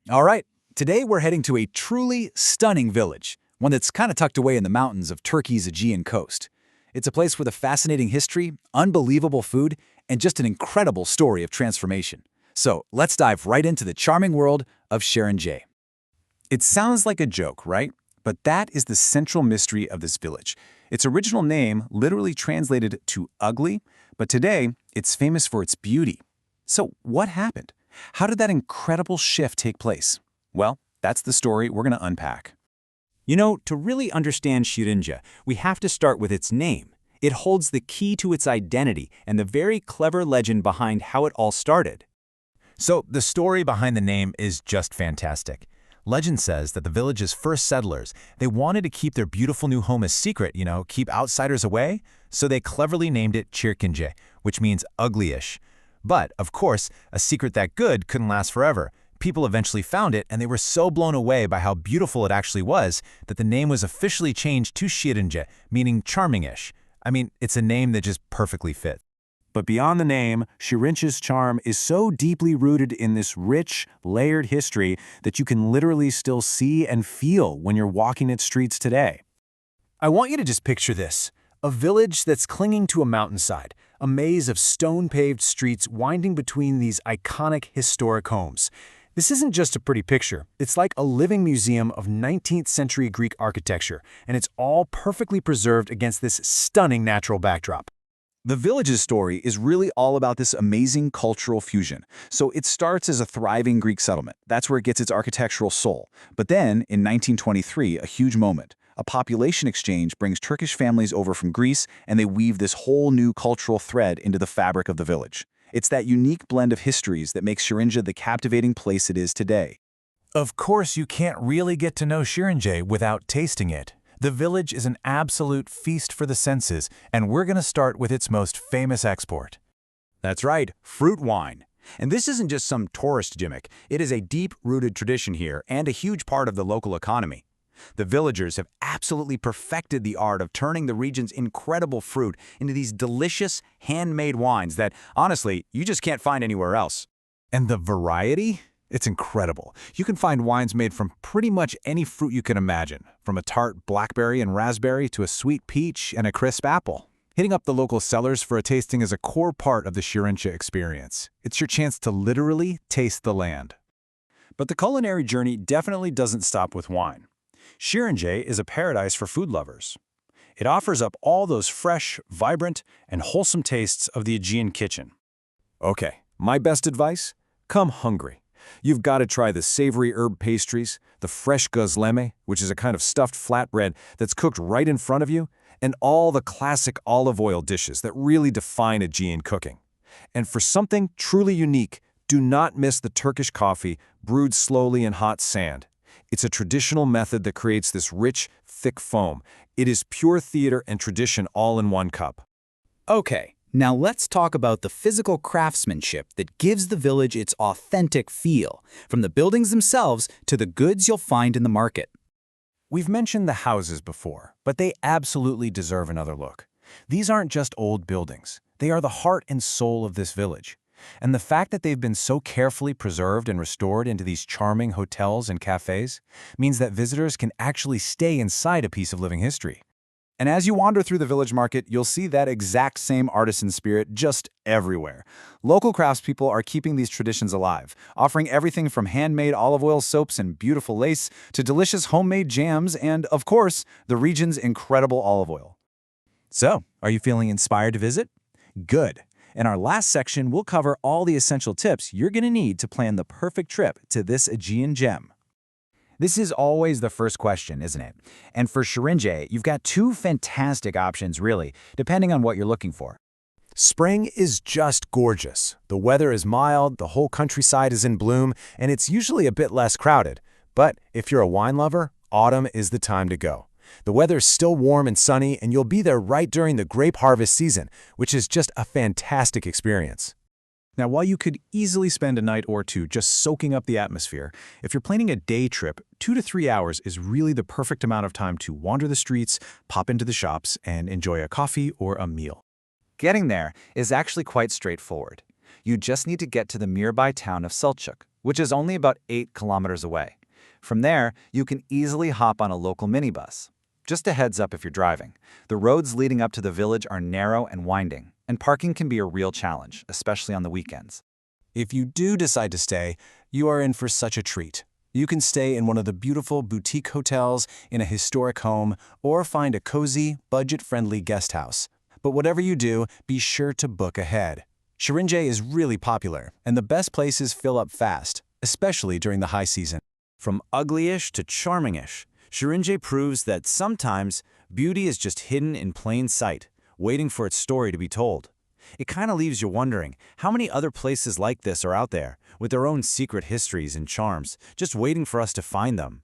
All right, today we're heading to a truly stunning village, one that's kind of tucked away in the mountains of Turkey's Aegean coast. It's a place with a fascinating history, unbelievable food, and just an incredible story of transformation. So let's dive right into the charming world of Sirince. It sounds like a joke, right? But that is the central mystery of this village. Its original name literally translated to ugly, but today it's famous for its beauty. So what happened? How did that incredible shift take place? Well, that's the story we're going to unpack. To really understand Sirince, we have to start with its name. It holds the key to its identity and the very clever legend behind how it all started. So the story behind the name is just fantastic. Legend says that the village's first settlers, they wanted to keep their beautiful new home a secret, keep outsiders away, so they cleverly named it Kirkinca, which means uglyish. But, of course, a secret that good couldn't last forever. People eventually found it, and they were so blown away by how beautiful it actually was that the name was officially changed to Sirince, meaning charming-ish. I mean, it's a name that just perfectly fits. But beyond the name, Sirince's charm is so deeply rooted in this rich, layered history that you can literally still see and feel when you're walking its streets today. I want you to just picture this. A village that's clinging to a mountainside, a maze of stone-paved streets winding between these iconic historic homes. This isn't just a pretty picture. It's like a living museum of 19th century Greek architecture, and it's all perfectly preserved against this stunning natural backdrop. The village's story is really all about this amazing cultural fusion. So it starts as a thriving Greek settlement. That's where it gets its architectural soul. But then, in 1923, a huge moment. A population exchange brings Turkish families over from Greece, and they weave this whole new cultural thread into the fabric of the village. It's that unique blend of histories that makes Sirince the captivating place it is today. Of course, you can't really get to know Sirince without tasting it. The village is an absolute feast for the senses, and we're going to start with its most famous export. That's right, fruit wine. And this isn't just some tourist gimmick. It is a deep-rooted tradition here and a huge part of the local economy. The villagers have absolutely perfected the art of turning the region's incredible fruit into these delicious, handmade wines that, honestly, you just can't find anywhere else. And the variety? It's incredible. You can find wines made from pretty much any fruit you can imagine, from a tart blackberry and raspberry to a sweet peach and a crisp apple. Hitting up the local cellars for a tasting is a core part of the Sirince experience. It's your chance to literally taste the land. But the culinary journey definitely doesn't stop with wine. Sirince is a paradise for food lovers. It offers up all those fresh, vibrant, and wholesome tastes of the Aegean kitchen. Okay, my best advice? Come hungry. You've got to try the savory herb pastries, the fresh gözleme, which is a kind of stuffed flatbread that's cooked right in front of you, and all the classic olive oil dishes that really define Aegean cooking. And for something truly unique, do not miss the Turkish coffee brewed slowly in hot sand. It's a traditional method that creates this rich, thick foam. It is pure theater and tradition all in one cup. Okay, now let's talk about the physical craftsmanship that gives the village its authentic feel, from the buildings themselves to the goods you'll find in the market. We've mentioned the houses before, but they absolutely deserve another look. These aren't just old buildings. They are the heart and soul of this village. And the fact that they've been so carefully preserved and restored into these charming hotels and cafes means that visitors can actually stay inside a piece of living history. And as you wander through the village market, you'll see that exact same artisan spirit just everywhere. Local craftspeople are keeping these traditions alive, offering everything from handmade olive oil soaps and beautiful lace to delicious homemade jams and, of course, the region's incredible olive oil. So, are you feeling inspired to visit? Good. In our last section, we'll cover all the essential tips you're going to need to plan the perfect trip to this Aegean gem. This is always the first question, isn't it? And for Sirince, you've got two fantastic options, really, depending on what you're looking for. Spring is just gorgeous. The weather is mild, the whole countryside is in bloom, and it's usually a bit less crowded. But if you're a wine lover, autumn is the time to go. The weather's still warm and sunny, and you'll be there right during the grape harvest season, which is just a fantastic experience. Now, while you could easily spend a night or two just soaking up the atmosphere, if you're planning a day trip, 2 to 3 hours is really the perfect amount of time to wander the streets, pop into the shops, and enjoy a coffee or a meal. Getting there is actually quite straightforward. You just need to get to the nearby town of Selçuk, which is only about 8 kilometers away. From there, you can easily hop on a local minibus. Just a heads up if you're driving, the roads leading up to the village are narrow and winding, and parking can be a real challenge, especially on the weekends. If you do decide to stay, you are in for such a treat. You can stay in one of the beautiful boutique hotels, in a historic home, or find a cozy, budget-friendly guest house. But whatever you do, be sure to book ahead. Sirince is really popular, and the best places fill up fast, especially during the high season. From ugly-ish to charming-ish, Sirince proves that sometimes beauty is just hidden in plain sight, waiting for its story to be told. It kind of leaves you wondering how many other places like this are out there, with their own secret histories and charms, just waiting for us to find them.